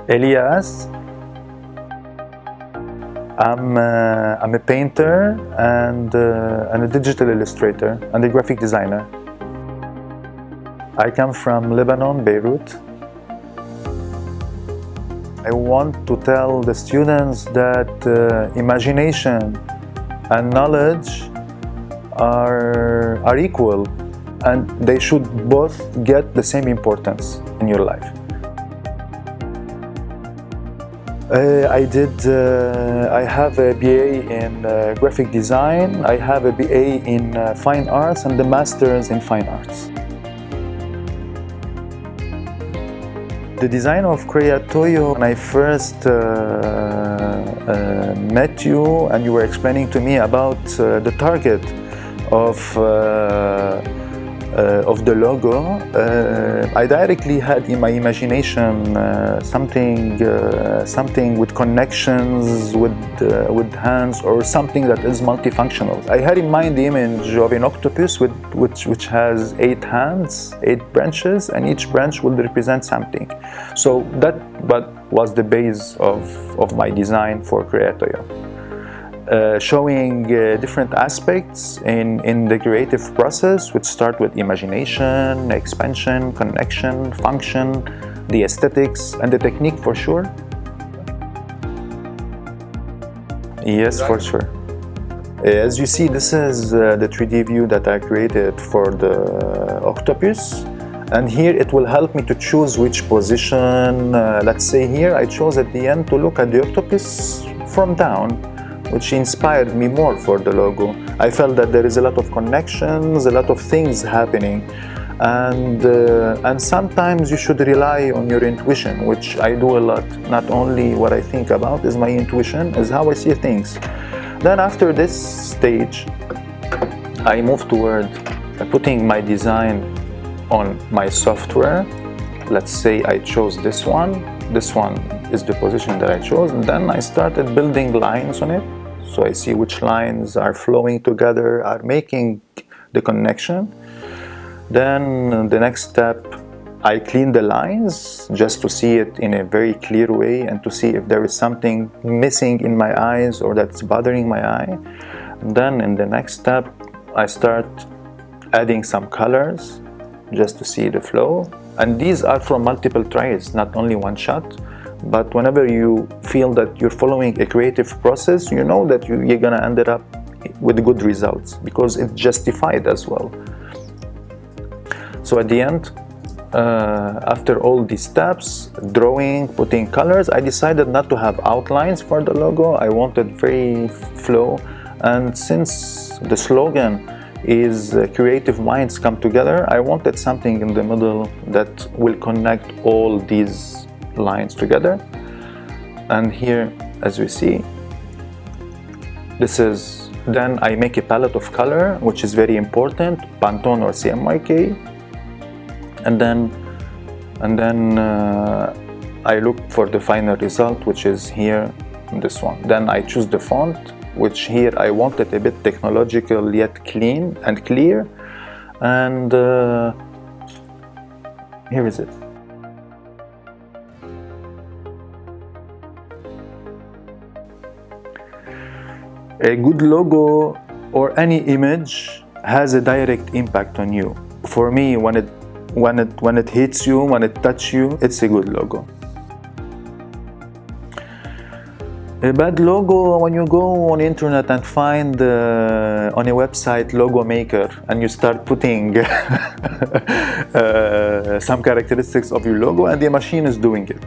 ELIAS. I'm a painter and a digital illustrator and a graphic designer. I come from Lebanon, Beirut. I want to tell the students that imagination and knowledge are equal, and they should both get the same importance in your life. I have a BA in graphic design, I have a BA in fine arts and the Masters in fine arts. The design of Creatoyo, when I first met you and you were explaining to me about the target of the logo, I directly had in my imagination something with connections, with hands, or something that is multifunctional. I had in mind the image of an octopus which has 8 hands, 8 branches, and each branch will represent something. So that was the base of my design for Creatoyo. Showing different aspects in the creative process, which start with imagination, expansion, connection, function, the aesthetics, and the technique for sure. Yes, for sure. As you see, this is the 3D view that I created for the octopus. And here it will help me to choose which position. Let's say here I chose at the end to look at the octopus from down, which inspired me more for the logo. I felt that there is a lot of connections, a lot of things happening, and sometimes you should rely on your intuition, which I do a lot. Not only what I think about is my intuition, is how I see things. Then after this stage, I move toward putting my design on my software. Let's say I chose this one. This one is the position that I chose, and then I started building lines on it. So I see which lines are flowing together, are making the connection. Then the next step, I clean the lines just to see it in a very clear way and to see if there is something missing in my eyes or that's bothering my eye. And then in the next step, I start adding some colors just to see the flow. And these are from multiple tries, not only one shot. But whenever you feel that you're following a creative process, you know that you're gonna end up with good results because it's justified as well. So at the end, after all these steps, drawing, putting colors, I decided not to have outlines for the logo. I wanted very flow, and since the slogan is creative minds come together, I wanted something in the middle that will connect all these lines together. And here, as we see, this is, then I make a palette of color, which is very important, Pantone or CMYK, and then I look for the final result, which is here, this one. Then I choose the font, which here I wanted a bit technological yet clean and clear, and here is it. A good logo or any image has a direct impact on you. For me, when it hits you, when it touches you, it's a good logo. A bad logo, when you go on the internet and find on a website logo maker and you start putting some characteristics of your logo and the machine is doing it.